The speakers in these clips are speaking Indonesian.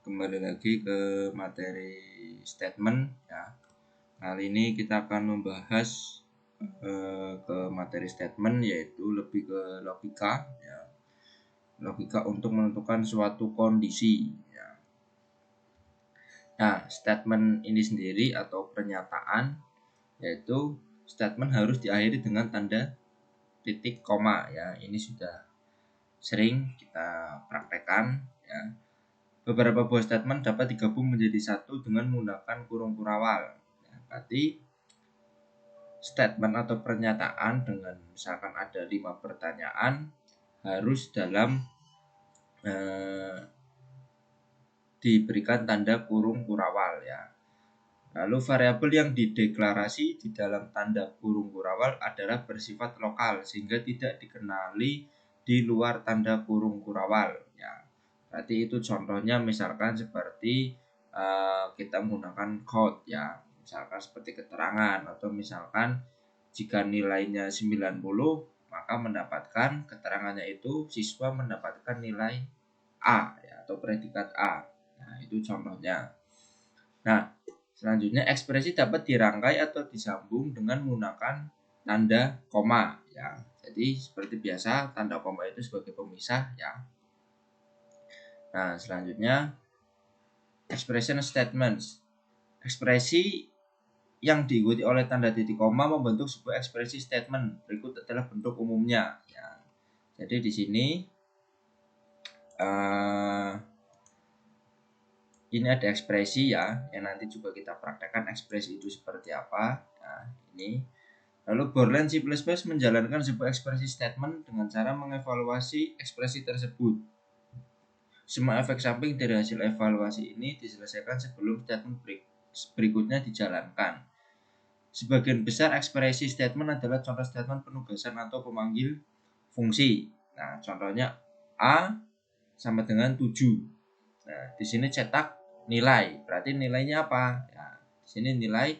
Kembali lagi ke materi statement ya. Kali ini kita akan membahas ke materi statement, yaitu lebih ke logika ya. Logika untuk menentukan suatu kondisi ya. Nah, statement ini sendiri atau pernyataan, yaitu statement harus diakhiri dengan tanda titik koma ya. Ini sudah sering kita praktekkan ya. Beberapa buah statement dapat digabung menjadi satu dengan menggunakan kurung kurawal. Ya, berarti statement atau pernyataan dengan misalkan ada 5 pertanyaan harus dalam diberikan tanda kurung kurawal ya. Lalu variabel yang dideklarasi di dalam tanda kurung kurawal adalah bersifat lokal sehingga tidak dikenali di luar tanda kurung kurawal ya. Berarti itu contohnya misalkan seperti kita menggunakan code ya. Misalkan seperti keterangan, atau misalkan jika nilainya 90 maka mendapatkan keterangannya itu siswa mendapatkan nilai A ya, atau predikat A. Nah, itu contohnya. Nah, selanjutnya ekspresi dapat dirangkai atau disambung dengan menggunakan tanda koma ya. Jadi seperti biasa tanda koma itu sebagai pemisah ya. Nah, selanjutnya expression statements. Ekspresi yang diikuti oleh tanda titik koma membentuk sebuah ekspresi statement. Berikut adalah bentuk umumnya ya. Jadi di sini ini ada ekspresi ya, yang nanti juga kita praktekkan ekspresi itu seperti apa. Nah, ini. Lalu Borland C++ menjalankan sebuah ekspresi statement dengan cara mengevaluasi ekspresi tersebut. Semua efek samping dari hasil evaluasi ini diselesaikan sebelum statement berikutnya dijalankan. Sebagian besar ekspresi statement adalah contoh statement penugasan atau pemanggil fungsi. Nah, contohnya A sama dengan 7. Nah, di sini cetak nilai. Berarti nilainya apa? Ya, di sini nilai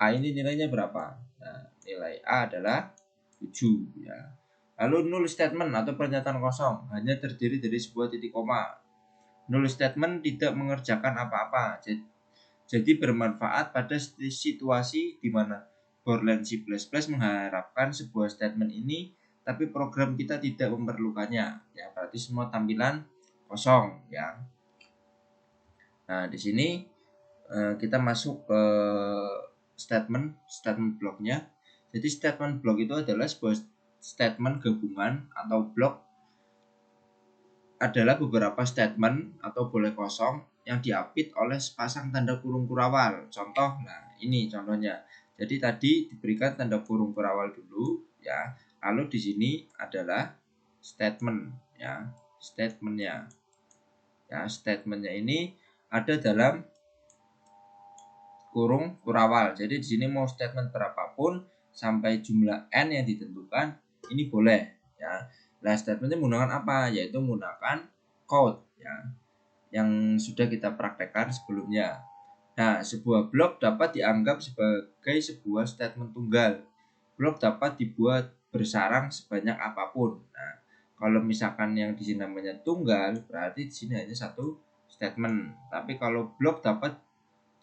A ini nilainya berapa? Nah, nilai A adalah 7 ya. Lalu null statement atau pernyataan kosong hanya terdiri dari sebuah titik koma. Null statement tidak mengerjakan apa-apa. Jadi bermanfaat pada situasi di mana Borland C++ mengharapkan sebuah statement ini tapi program kita tidak memerlukannya. Ya, berarti semua tampilan kosong ya. Nah, di sini kita masuk ke statement blocknya. Jadi statement block itu adalah sebuah statement gabungan atau blok, adalah beberapa statement atau boleh kosong yang diapit oleh sepasang tanda kurung kurawal. Contoh, nah ini contohnya. Jadi tadi diberikan tanda kurung kurawal dulu ya. Lalu di sini adalah statement ya, statementnya. Ya, statementnya ini ada dalam kurung kurawal. Jadi di sini mau statement berapapun sampai jumlah n yang ditentukan ini boleh ya. Nah, statementnya menggunakan apa? Yaitu menggunakan code ya, yang sudah kita praktekkan sebelumnya. Nah, sebuah blok dapat dianggap sebagai sebuah statement tunggal. Blok dapat dibuat bersarang sebanyak apapun. Nah, kalau misalkan yang di sini namanya tunggal, berarti di sini hanya satu statement. Tapi kalau blok dapat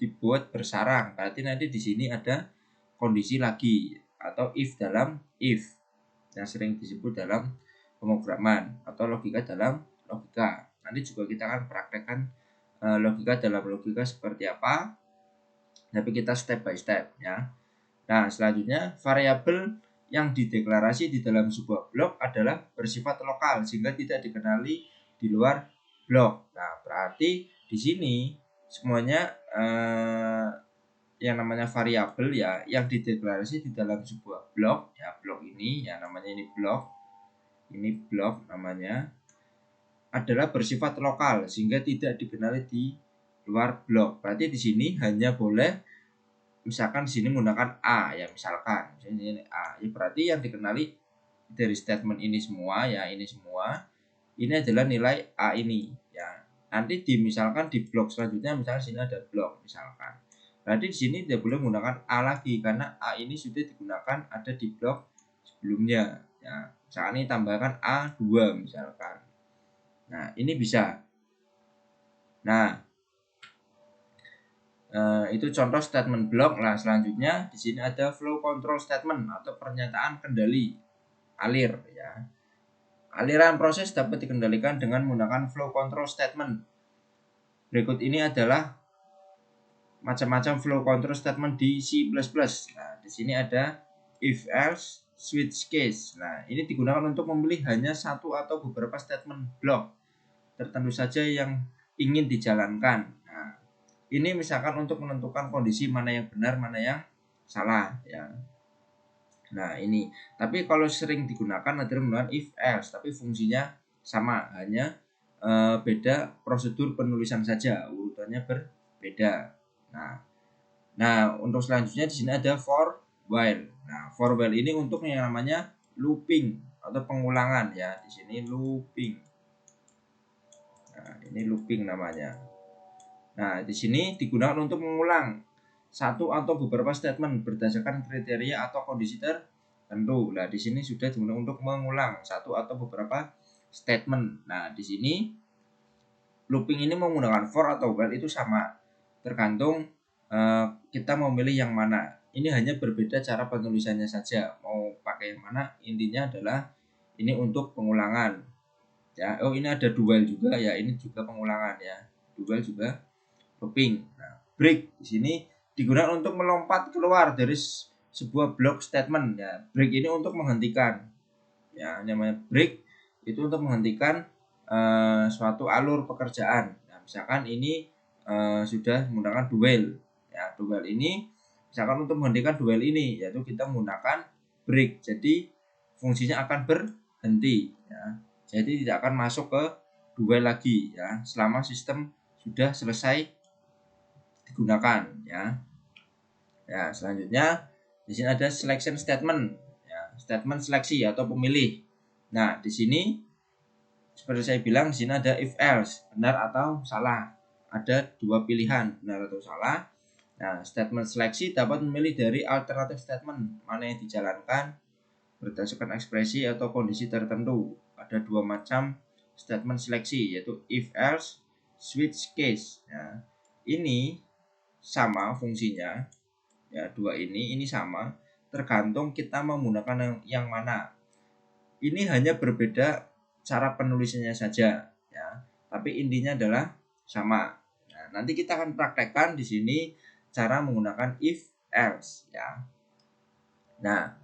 dibuat bersarang, berarti nanti di sini ada kondisi lagi atau if dalam if yang sering disebut dalam pemrograman atau logika dalam logika. Nanti juga kita akan praktekkan logika dalam logika seperti apa, tapi kita step by step ya. Nah, selanjutnya variabel yang dideklarasi di dalam sebuah blok adalah bersifat lokal sehingga tidak dikenali di luar blok. Nah, berarti di sini semuanya yang namanya variabel ya, yang dideklarasi di dalam sebuah blok ya, blok ini ya namanya ini blok namanya adalah bersifat lokal sehingga tidak dikenali di luar blok. Berarti di sini hanya boleh misalkan di sini menggunakan A ya, misalkan ini A ya, berarti yang dikenali dari statement ini semua ya, ini semua ini adalah nilai A ini ya. Nanti misalkan di blok selanjutnya misalnya sini ada blok misalkan, berarti di sini tidak boleh menggunakan A lagi karena A ini sudah digunakan ada di blok sebelumnya ya. Misalkan ini tambahkan A2 misalkan. Nah, ini bisa. Nah, itu contoh statement block. Nah, selanjutnya di sini ada flow control statement atau pernyataan kendali alir ya. Aliran proses dapat dikendalikan dengan menggunakan flow control statement. Berikut ini adalah macam-macam flow control statement di C++. Nah, di sini ada if else switch case. Nah, ini digunakan untuk memilih hanya satu atau beberapa statement block tertentu saja yang ingin dijalankan. Nah, ini misalkan untuk menentukan kondisi mana yang benar, mana yang salah ya. Nah, ini. Tapi kalau sering digunakan adalah menggunakan if else, tapi fungsinya sama, hanya beda prosedur penulisan saja, urutannya berbeda. Nah, untuk selanjutnya di sini ada for while. Nah, for while ini untuk yang namanya looping atau pengulangan ya. Di sini looping. Nah, ini looping namanya. Nah, di sini digunakan untuk mengulang satu atau beberapa statement berdasarkan kriteria atau kondisi tertentu. Nah, di sini sudah digunakan untuk mengulang satu atau beberapa statement. Nah, di sini looping ini menggunakan for atau while itu sama, tergantung kita mau milih yang mana. Ini hanya berbeda cara penulisannya saja. Mau pakai yang mana, intinya adalah ini untuk pengulangan. Ya, oh ini ada dual juga ya, ini juga pengulangan ya. Dual juga looping. Nah, break di sini digunakan untuk melompat keluar dari sebuah block statement ya. Break ini untuk menghentikan. Ya, namanya break itu untuk menghentikan suatu alur pekerjaan. Nah, misalkan ini sudah menggunakan dual. Ya, dual ini misalkan untuk menghentikan dual ini yaitu kita menggunakan break. Jadi fungsinya akan berhenti ya. Jadi tidak akan masuk ke dual lagi ya selama sistem sudah selesai digunakan ya. Ya, selanjutnya di sini ada selection statement ya, statement seleksi atau pemilih. Nah, di sini seperti saya bilang di sini ada if else, benar atau salah. Ada dua pilihan, benar atau salah. Nah, statement seleksi dapat memilih dari alternatif statement mana yang dijalankan berdasarkan ekspresi atau kondisi tertentu. Ada dua macam statement seleksi yaitu if else, switch case. Ya, ini sama fungsinya. Ya, dua ini sama tergantung kita menggunakan yang mana. Ini hanya berbeda cara penulisannya saja ya, tapi intinya adalah sama. Nah, nanti kita akan praktekkan di sini cara menggunakan if else ya. Nah,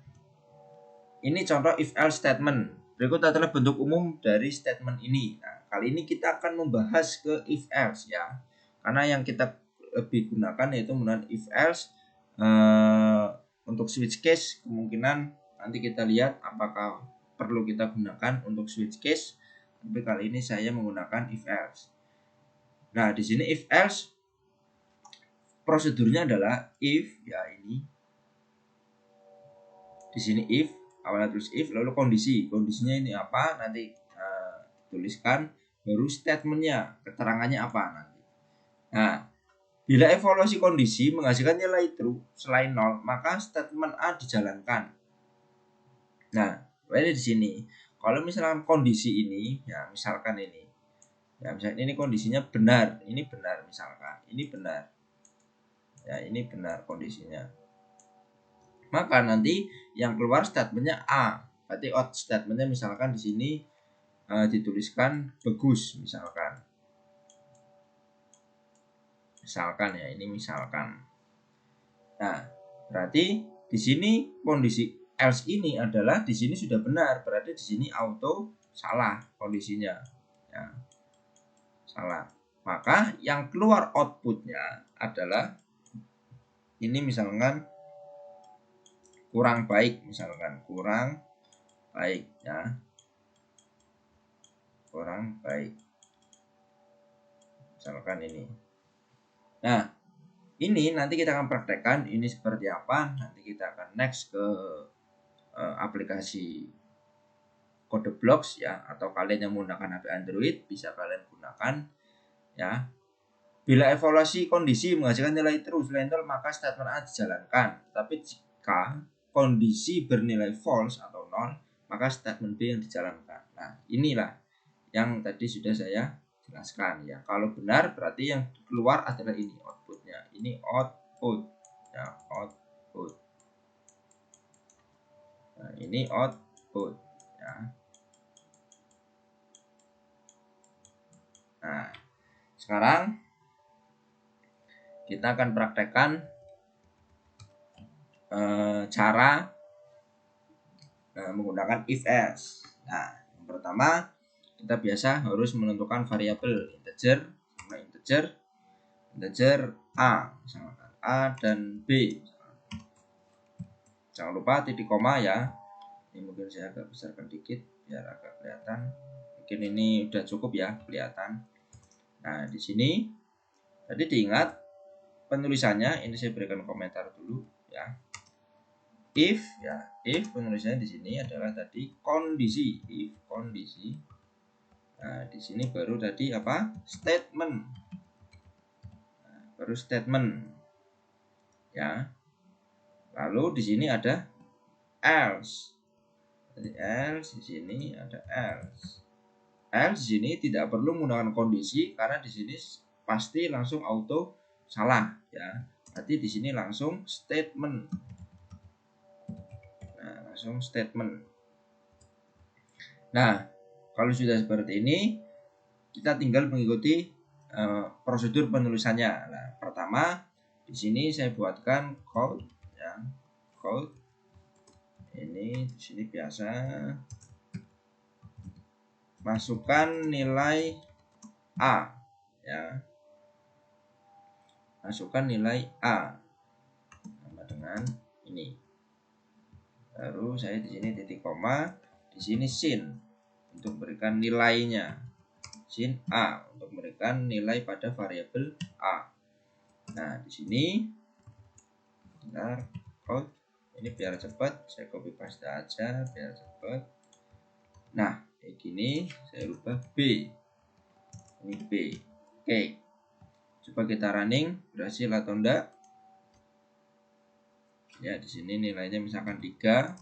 ini contoh if else statement. Berikut adalah bentuk umum dari statement ini. Nah, kali ini kita akan membahas ke if else ya. Karena yang kita lebih gunakan yaitu menggunakan if else. Untuk switch case kemungkinan nanti kita lihat apakah perlu kita gunakan untuk switch case. Tapi kali ini saya menggunakan if else. Nah, di sini if else prosedurnya adalah if ya ini. Di sini if, awalnya tulis if, lalu kondisinya ini apa nanti tuliskan, baru statementnya, keterangannya apa nanti. Nah, bila evaluasi kondisi menghasilkan nilai true selain 0, maka statement A dijalankan. Nah, ini di sini. Kalau misalkan kondisi ini, ya misalkan ini. Ya, misalkan ini kondisinya benar, ini benar misalkan. Ini benar. Ya, ini benar kondisinya. Maka nanti yang keluar statementnya A. Berarti out statementnya misalkan di sini dituliskan bagus misalkan. Misalkan ya, ini misalkan. Nah, berarti di sini kondisi else ini adalah di sini sudah benar, berarti di sini auto salah kondisinya. Ya. Salah. Maka yang keluar outputnya adalah ini misalkan kurang baik, misalkan kurang baik ya. Kurang baik. Misalkan ini. Nah, ini nanti kita akan praktekkan ini seperti apa. Nanti kita akan next ke aplikasi kode blocks ya, atau kalian yang menggunakan HP Android bisa kalian gunakan ya. Bila evaluasi kondisi menghasilkan nilai true selain 0, maka statement A dijalankan. Tapi jika kondisi bernilai false atau 0, maka statement B yang dijalankan. Nah, inilah yang tadi sudah saya jelaskan ya. Kalau benar berarti yang keluar adalah ini outputnya. Ini output ya, output. Nah, ini output ya. Nah, sekarang kita akan praktekkan cara menggunakan if else. Nah, yang pertama kita biasa harus menentukan variabel integer sama integer a, misalkan a dan b. Jangan lupa titik koma ya. Ini mungkin saya agak besarkan dikit biar agak kelihatan. Mungkin ini udah cukup ya kelihatan. Nah, di sini tadi diingat penulisannya, ini saya berikan komentar dulu ya. If penulisannya di sini adalah tadi kondisi, if kondisi. Nah, di sini baru tadi apa? Statement. Nah, baru statement. Ya. Lalu di sini ada else. Jadi else di sini ada else. Else di sini tidak perlu menggunakan kondisi karena di sini pasti langsung auto salah ya. Berarti di sini langsung statement. Nah, langsung statement. Nah, kalau sudah seperti ini, kita tinggal mengikuti prosedur penulisannya. Nah, pertama di sini saya buatkan code ya, code. Ini di sini biasa masukkan nilai A ya. Masukkan nilai A sama dengan ini. Baru saya di sini titik koma, di sini sin untuk berikan nilainya. Sin A untuk memberikan nilai pada variabel A. Nah, di sini benar code ini biar cepat, saya copy paste aja biar cepat. Nah, kayak gini saya ubah B. Ini B. Oke. Coba kita running, berhasil atau enggak? Ya, di sini nilainya misalkan 3,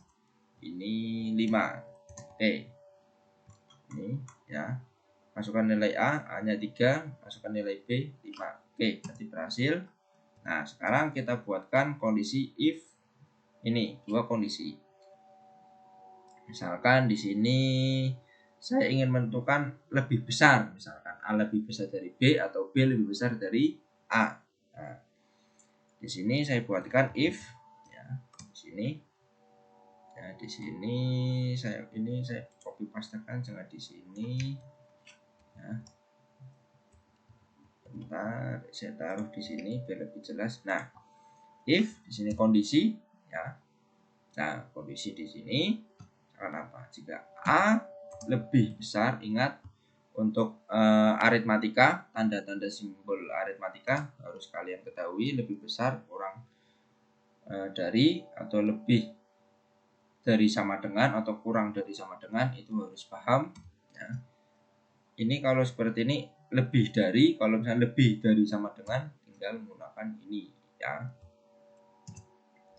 ini 5. Oke. Ini ya. Masukkan nilai A-nya 3, masukkan nilai B 5. Oke, berarti berhasil. Nah, sekarang kita buatkan kondisi if ini, dua kondisi. Misalkan di sini saya ingin menentukan lebih besar, misalkan A lebih besar dari B atau B lebih besar dari A. Nah, di sini saya buatkan if ya, di sini. Ya, di sini saya copy pastekan jangan di sini. Ya. Bentar, saya taruh di sini biar lebih jelas. Nah, if di sini kondisi ya. Nah, kondisi di sini akan apa? Jika A lebih besar, ingat untuk aritmatika, tanda-tanda simbol aritmatika harus kalian ketahui, lebih besar kurang dari atau lebih dari sama dengan atau kurang dari sama dengan itu harus paham ya. Ini kalau seperti ini lebih dari, kalau misalnya lebih dari sama dengan tinggal menggunakan ini ya.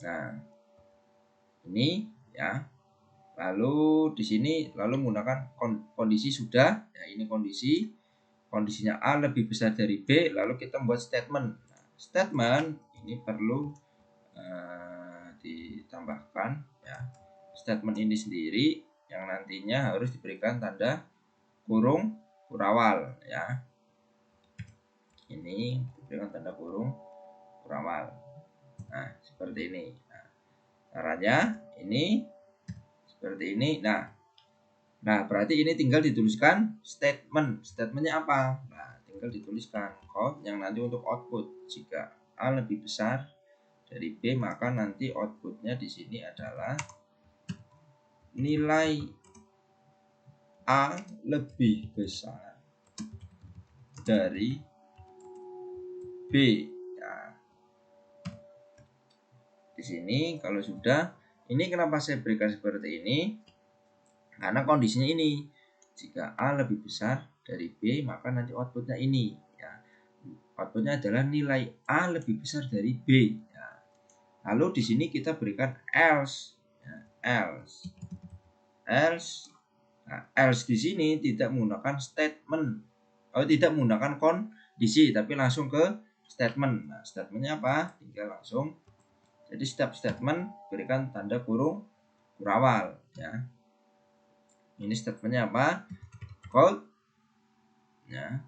Nah, ini ya. Lalu di sini lalu menggunakan kondisi sudah ya, ini kondisinya A lebih besar dari B, lalu kita membuat statement. Nah, statement ini perlu ditambahkan ya. Statement ini sendiri yang nantinya harus diberikan tanda kurung kurawal ya. Ini diberikan tanda kurung kurawal. Nah, seperti ini. Nah, caranya ini seperti ini. Nah, berarti ini tinggal dituliskan statement. Statementnya apa? Nah, tinggal dituliskan code yang nanti untuk output. Jika A lebih besar dari B, maka nanti outputnya di sini adalah nilai A lebih besar dari B. Ya. Di sini kalau sudah, ini kenapa saya berikan seperti ini? Karena kondisinya ini, jika A lebih besar dari B, maka nanti outputnya ini. Ya. Outputnya adalah nilai A lebih besar dari B. Ya. Lalu di sini kita berikan else. Ya. Else. Nah, else di sini tidak menggunakan statement. tidak menggunakan kondisi tapi langsung ke statement. Nah, statementnya apa? Tinggal langsung. Jadi setiap statement berikan tanda kurung kurawal ya. Ini statementnya apa? Code ya.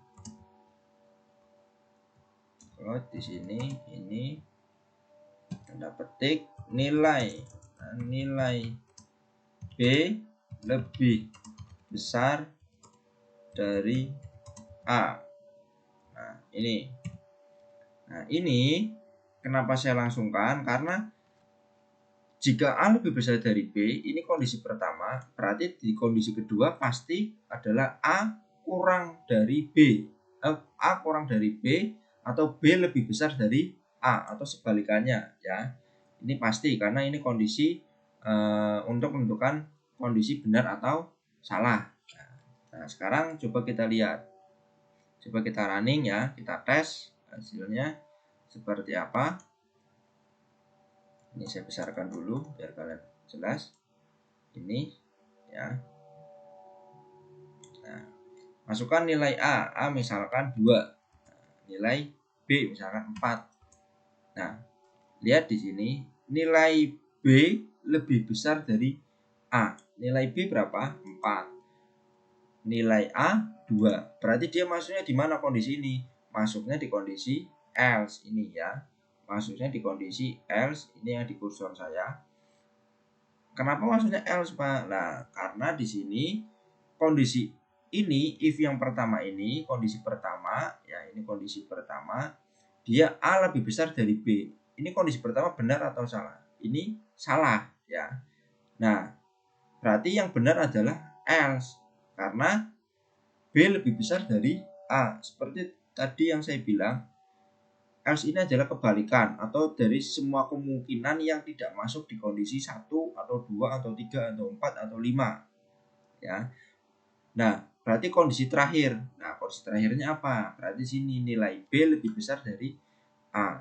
Code di sini ini tanda petik nilai. Nah, nilai B lebih besar dari A. Nah, ini. Nah, ini kenapa saya langsungkan? Karena jika A lebih besar dari B, ini kondisi pertama, berarti di kondisi kedua pasti adalah A kurang dari B. A kurang dari B atau B lebih besar dari A atau sebalikannya ya. Ini pasti karena ini kondisi untuk menentukan kondisi benar atau salah. Nah, sekarang coba kita lihat. Coba kita running ya, kita tes hasilnya seperti apa. Ini saya besarkan dulu biar kalian jelas. Ini ya. Nah, masukkan nilai A misalkan 2. Nilai B misalkan 4. Nah, lihat di sini nilai B lebih besar dari A. Nilai B berapa? 4. Nilai A 2. Berarti dia masuknya di mana kondisi ini? Masuknya di kondisi else ini ya. Masuknya di kondisi else ini yang di kursor saya. Kenapa masuknya else, Pak? Nah, karena di sini kondisi ini if yang pertama ini kondisi pertama ya, ini kondisi pertama dia A lebih besar dari B. Ini kondisi pertama benar atau salah? Ini salah ya. Nah, berarti yang benar adalah else karena B lebih besar dari A. Seperti tadi yang saya bilang, else ini adalah kebalikan atau dari semua kemungkinan yang tidak masuk di kondisi 1 atau 2 atau 3 atau 4 atau 5 ya. Nah, berarti kondisi terakhir. Nah, kondisi terakhirnya apa? Berarti sini nilai B lebih besar dari A.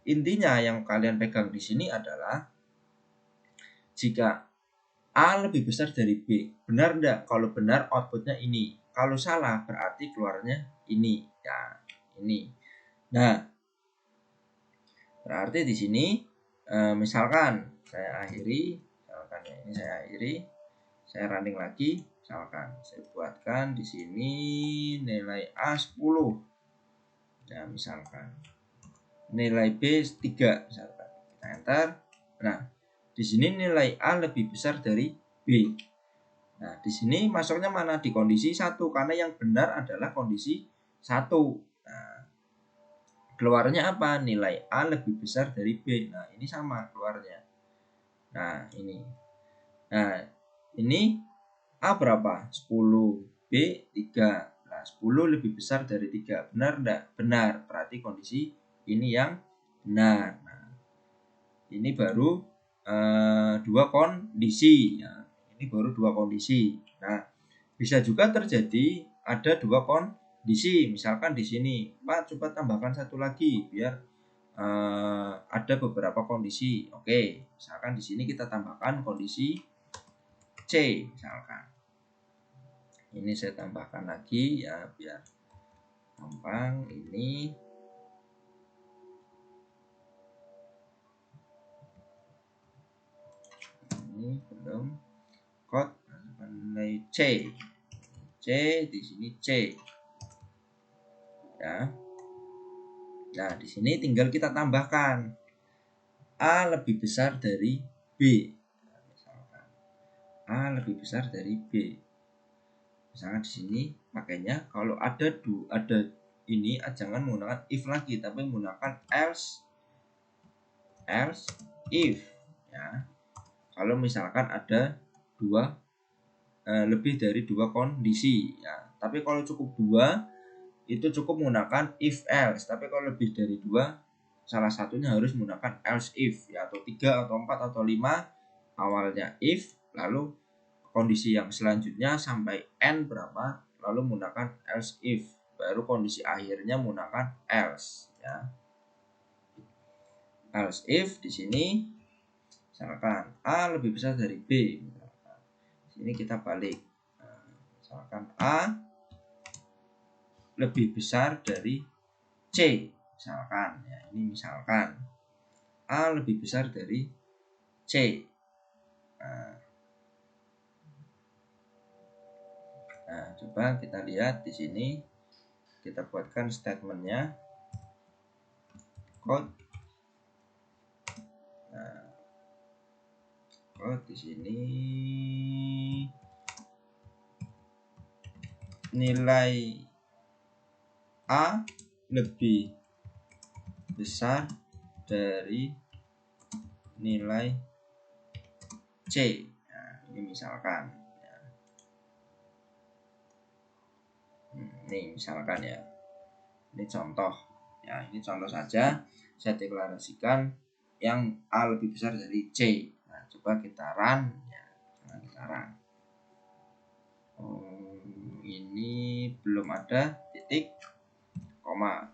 Intinya yang kalian pegang di sini adalah jika A lebih besar dari B, benar enggak? Kalau benar outputnya ini. Kalau salah berarti keluarnya ini. Ya, ini. Nah, berarti di sini misalkan saya akhiri, misalkan ya, ini saya akhiri, saya running lagi, misalkan saya buatkan di sini nilai A 10. Ya, misalkan nilai B 3 misalkan. Kita enter. Nah, di sini nilai A lebih besar dari B. Nah, di sini masuknya mana? Di kondisi 1 karena yang benar adalah kondisi 1. Nah, keluarnya apa? Nilai A lebih besar dari B. Nah, ini sama keluarnya. Nah, ini. Nah, ini A berapa? 10, B 3. Nah, 10 lebih besar dari 3. Benar enggak? Benar. Berarti kondisi ini yang benar. Nah, ini baru dua kondisi ya. Ini baru dua kondisi. Nah, bisa juga terjadi ada dua kondisi. Misalkan di sini, Pak, coba tambahkan satu lagi biar ada beberapa kondisi. Oke, misalkan di sini kita tambahkan kondisi C misalkan. Ini saya tambahkan lagi ya biar gampang. Ini belum code nilai C di sini C ya. Nah, di sini tinggal kita tambahkan A lebih besar dari B. Nah, misalkan A lebih besar dari B. Misalkan di sini pakainya kalau ada ini jangan menggunakan if lagi tapi menggunakan else if ya. Kalau misalkan ada lebih dari dua kondisi ya. Tapi kalau cukup 2 itu cukup menggunakan if else. Tapi kalau lebih dari 2 salah satunya harus menggunakan else if ya, atau 3 atau 4 atau 5 awalnya if lalu kondisi yang selanjutnya sampai n berapa lalu menggunakan else if baru kondisi akhirnya menggunakan else ya. Else if di sini misalkan A lebih besar dari B misalkan. Sini kita balik. Nah, misalkan A lebih besar dari C misalkan ya. Ini misalkan A lebih besar dari C. Nah, coba kita lihat di sini, kita buatkan statementnya code. Nah, code di sini nilai A lebih besar dari nilai C. Nah, ini misalkan ya. Ini misalkan ya. Ini contoh ya, ini contoh saja. Saya deklarasikan yang A lebih besar dari C. Nah, coba kita run ya. Coba kita run. Ini belum ada titik koma.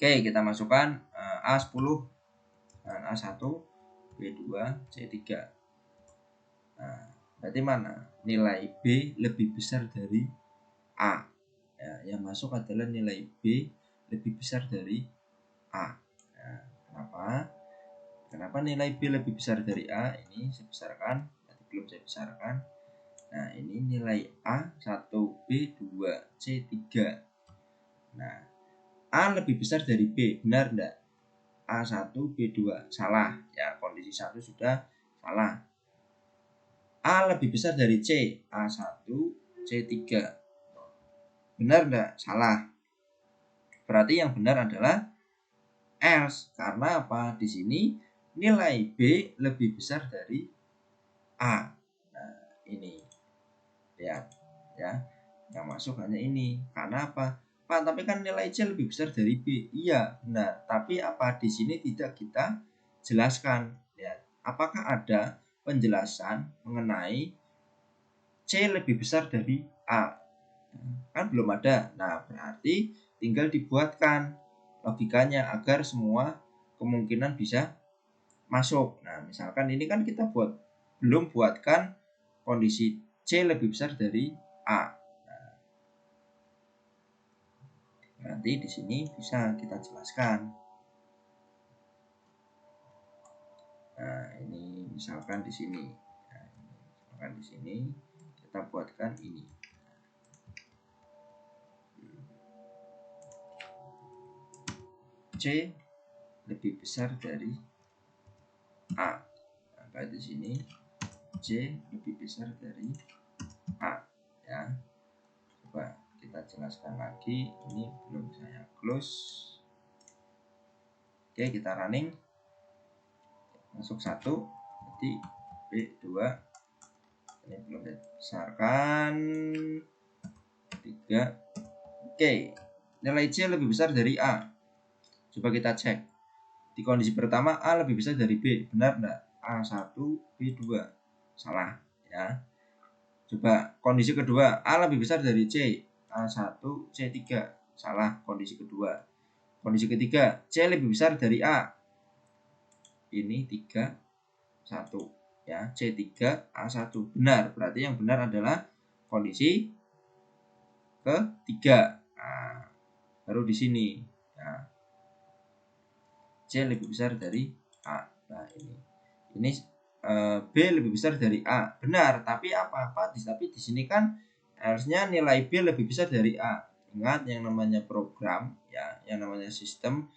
Oke, kita masukkan A10 dan A1, B2, C3. Nah, berarti mana? Nilai B lebih besar dari A. Ya, yang masuk adalah nilai B lebih besar dari A. Nah, kenapa? Kenapa nilai B lebih besar dari A? Ini saya besarkan, tadi belum saya besarkan. Nah, ini nilai A1, B2, C3. Nah, A lebih besar dari B, benar enggak? A1, B2, salah. Ya, kondisi 1 sudah salah. A lebih besar dari C, A1, C3. Benar enggak? Salah. Berarti yang benar adalah else. Karena apa? Di sini nilai B lebih besar dari A. Nah, ini. Lihat ya. Yang masuk hanya ini. Karena apa? Pak, tapi kan nilai C lebih besar dari B. Iya, benar. Tapi apa di sini tidak kita jelaskan. Lihat, apakah ada penjelasan mengenai C lebih besar dari A? Kan belum ada. Nah, berarti tinggal dibuatkan logikanya agar semua kemungkinan bisa masuk. Nah, misalkan ini kan kita belum buatkan kondisi C lebih besar dari A. Nah, nanti di sini bisa kita jelaskan. Nah, ini misalkan di sini. Nah, misalkan di sini kita buatkan ini. C lebih besar dari A. Nah, di sini C lebih besar dari A ya. Coba kita jelaskan lagi, ini belum saya close. Oke, kita running. Masuk 1, nanti B2. Ini belum saya besarkan. 3. Oke, nilai C lebih besar dari A. Coba kita cek. Di kondisi pertama A lebih besar dari B, benar enggak? A1, B2. Salah ya. Coba kondisi kedua, A lebih besar dari C, A1, C3. Salah kondisi kedua. Kondisi ketiga, C lebih besar dari A. Ini 3, 1 ya. C3, A1. Benar, berarti yang benar adalah kondisi ketiga. Nah, baru di sini ya. C lebih besar dari A. Nah, ini B lebih besar dari A. Benar, tapi apa? Tapi di sini kan harusnya nilai B lebih besar dari A. Ingat, yang namanya program ya, yang namanya sistem,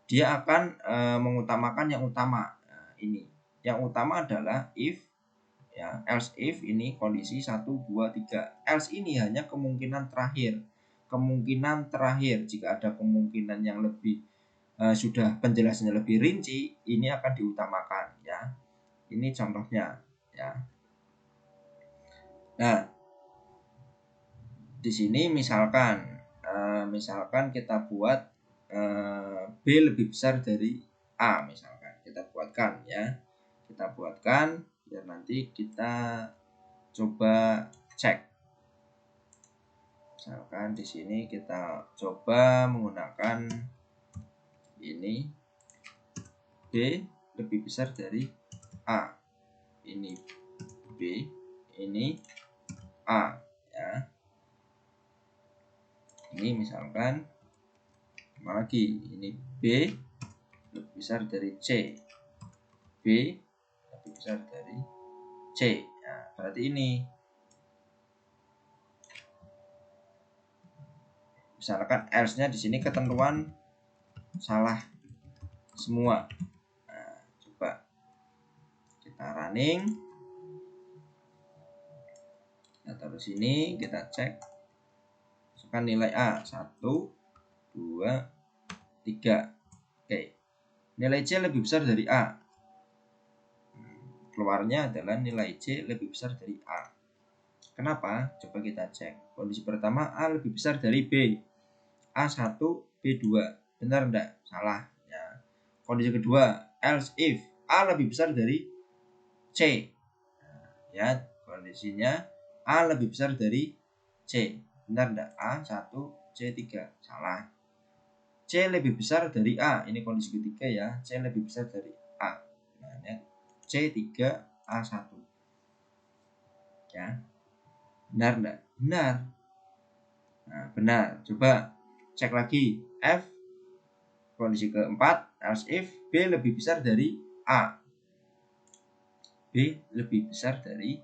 dia akan mengutamakan yang utama. Nah, ini. Yang utama adalah if ya, else if ini kondisi 1, 2, 3. Else ini hanya kemungkinan terakhir. Kemungkinan terakhir, jika ada kemungkinan yang lebih sudah penjelasannya lebih rinci, ini akan diutamakan ya. Ini contohnya ya. Nah, di sini misalkan kita buat B lebih besar dari A, misalkan kita buatkan ya. Kita buatkan biar nanti kita coba cek. Misalkan di sini kita coba menggunakan ini B lebih besar dari A. Ini B, ini A ya. Ini misalkan mana lagi, ini B lebih besar dari C, B lebih besar dari C. Nah, berarti ini misalkan else-nya di sini ketentuan salah semua. Nah, coba kita running, kita taruh sini, kita cek, masukkan nilai A 1, 2, 3. Oke, nilai C lebih besar dari A, keluarnya adalah nilai C lebih besar dari A. Kenapa? Coba kita cek. Kondisi pertama, A lebih besar dari B, A1, B2. Benar enggak? Salah ya. Kondisi kedua, else if A lebih besar dari C. Nah, ya, kondisinya A lebih besar dari C. Benar enggak? A1, C3. Salah. C lebih besar dari A. Ini kondisi ketiga ya. C lebih besar dari A. Nah, ini C3, A1. Ya. Benar enggak? Benar. Nah, benar. Coba cek lagi. F kondisi keempat, else if B lebih besar dari A. B lebih besar dari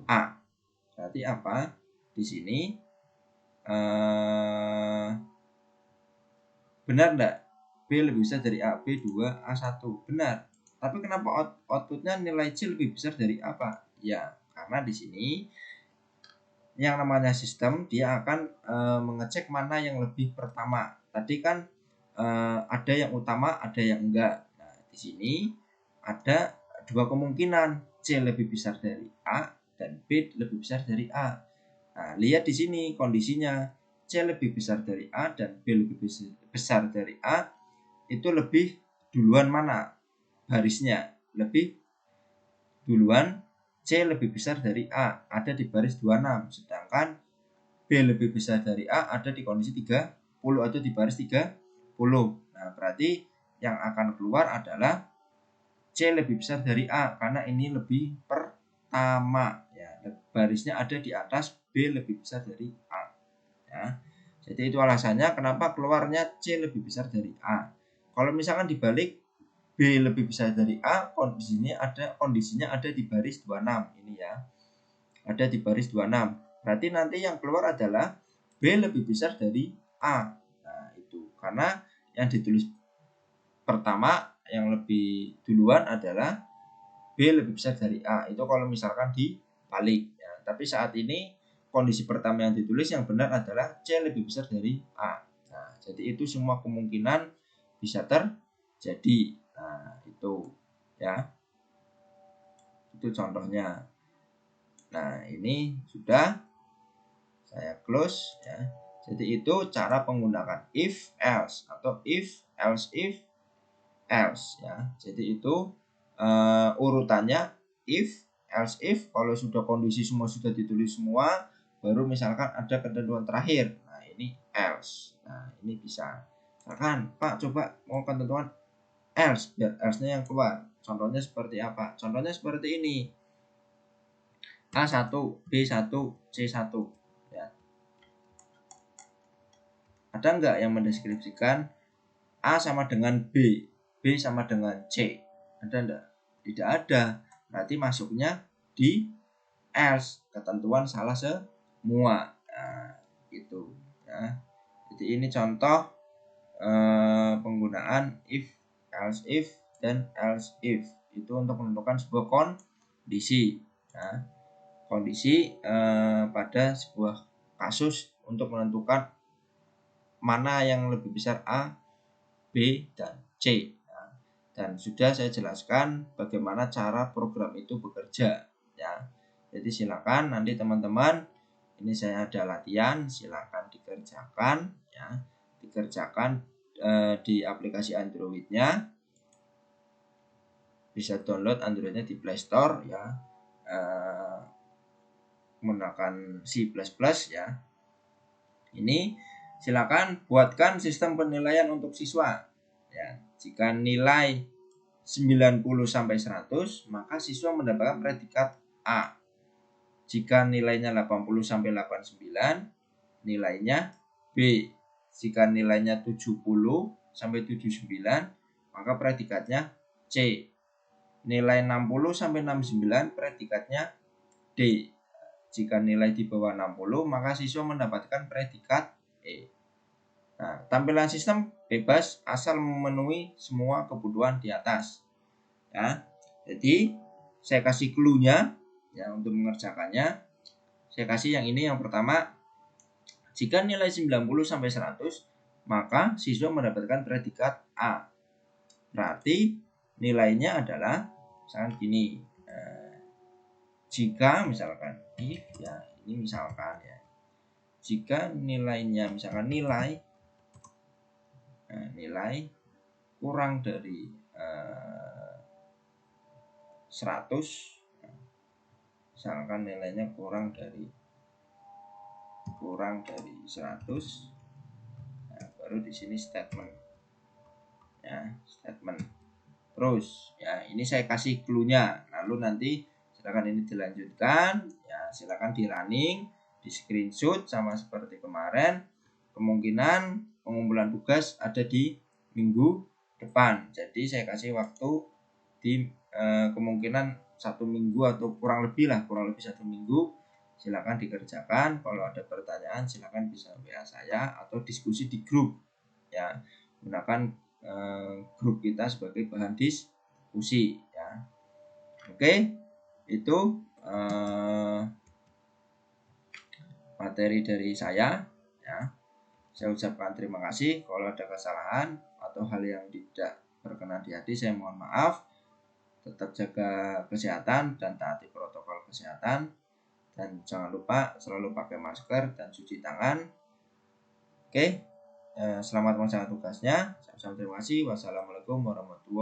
A. Berarti apa? Di sini benar enggak? B lebih besar dari A. B2, A1. Benar. Tapi kenapa outputnya nilai C lebih besar dari apa? Ya, karena di sini yang namanya sistem dia akan mengecek mana yang lebih pertama. Tadi kan ada yang utama, ada yang enggak. Nah, di sini ada dua kemungkinan, C lebih besar dari A dan B lebih besar dari A. Nah, lihat di sini kondisinya, C lebih besar dari A dan B lebih besar dari A, itu lebih duluan mana barisnya? Lebih duluan C lebih besar dari A, ada di baris 26, sedangkan B lebih besar dari A ada di kondisi 30 atau di baris 30. Nah, berarti yang akan keluar adalah C lebih besar dari A karena ini lebih pertama ya. Barisnya ada di atas, B lebih besar dari A ya. Jadi itu alasannya kenapa keluarnya C lebih besar dari A. Kalau misalkan dibalik, B lebih besar dari A, kondisinya ada di baris 26 ini ya. Ada di baris 26. Berarti nanti yang keluar adalah B lebih besar dari A. Nah, itu karena yang ditulis pertama yang lebih duluan adalah B lebih besar dari A. Itu kalau misalkan dibalik ya. Tapi saat ini kondisi pertama yang ditulis yang benar adalah C lebih besar dari A. Nah, jadi itu semua kemungkinan bisa terjadi. Nah, itu ya. Itu contohnya. Nah, ini sudah saya close ya. Jadi itu cara menggunakan if else atau if else if else ya. Jadi itu urutannya if else if, kalau sudah kondisi semua sudah ditulis semua, baru misalkan ada ketentuan terakhir. Nah, ini else. Nah, ini bisa. Misalkan, Pak, coba mau ketentuan else biar else-nya yang keluar. Contohnya seperti apa? Contohnya seperti ini. A1, B1, C1 ya. Ada enggak yang mendeskripsikan A sama dengan B, B sama dengan C? Ada enggak? Tidak ada. Berarti masuknya di else, ketentuan salah semua. Nah, itu ya. Jadi ini contoh penggunaan if, else if, dan else if. Itu untuk menentukan sebuah kondisi. Nah, kondisi pada sebuah kasus untuk menentukan mana yang lebih besar A, B, dan C. Nah, dan sudah saya jelaskan bagaimana cara program itu bekerja ya. Jadi silakan nanti teman-teman, ini saya ada latihan, silakan dikerjakan ya. Dikerjakan di aplikasi Android-nya. Bisa download Android-nya di Play Store ya. Menggunakan C++ ya. Ini silakan buatkan sistem penilaian untuk siswa ya. Jika nilai 90 sampai 100, maka siswa mendapatkan predikat A. Jika nilainya 80 sampai 89, nilainya B. Jika nilainya 70 sampai 79, maka predikatnya C. Nilai 60 sampai 69, predikatnya D. Jika nilai di bawah 60, maka siswa mendapatkan predikat E. Nah, tampilan sistem bebas asal memenuhi semua kebutuhan di atas. Ya. Jadi, saya kasih clue-nya ya untuk mengerjakannya. Saya kasih yang ini yang pertama. Jika nilai 90 sampai 100, maka siswa mendapatkan predikat A. Berarti nilainya adalah misalkan gini. Jika misalkan if ya, ini misalkan ya. Jika nilainya misalkan nilai kurang dari 100, misalkan nilainya kurang dari 100, nah, baru di sini statement ya, statement. Terus ya, ini saya kasih clue-nya. Lalu nanti silakan ini dilanjutkan ya, silakan di running, di screenshot sama seperti kemarin. Kemungkinan pengumpulan tugas ada di minggu depan. Jadi saya kasih waktu di kemungkinan 1 minggu atau kurang lebih 1 minggu. Silakan dikerjakan. Kalau ada pertanyaan silakan bisa WA saya atau diskusi di grup ya, gunakan grup kita sebagai bahan diskusi ya. Oke, itu materi dari saya ya. Saya ucapkan terima kasih. Kalau ada kesalahan atau hal yang tidak berkenan di hati, saya mohon maaf. Tetap jaga kesehatan dan taati protokol kesehatan. Dan jangan lupa selalu pakai masker dan cuci tangan. Oke, selamat melaksanakan tugasnya. Saya terima kasih. Wassalamualaikum warahmatullahi wabarakatuh.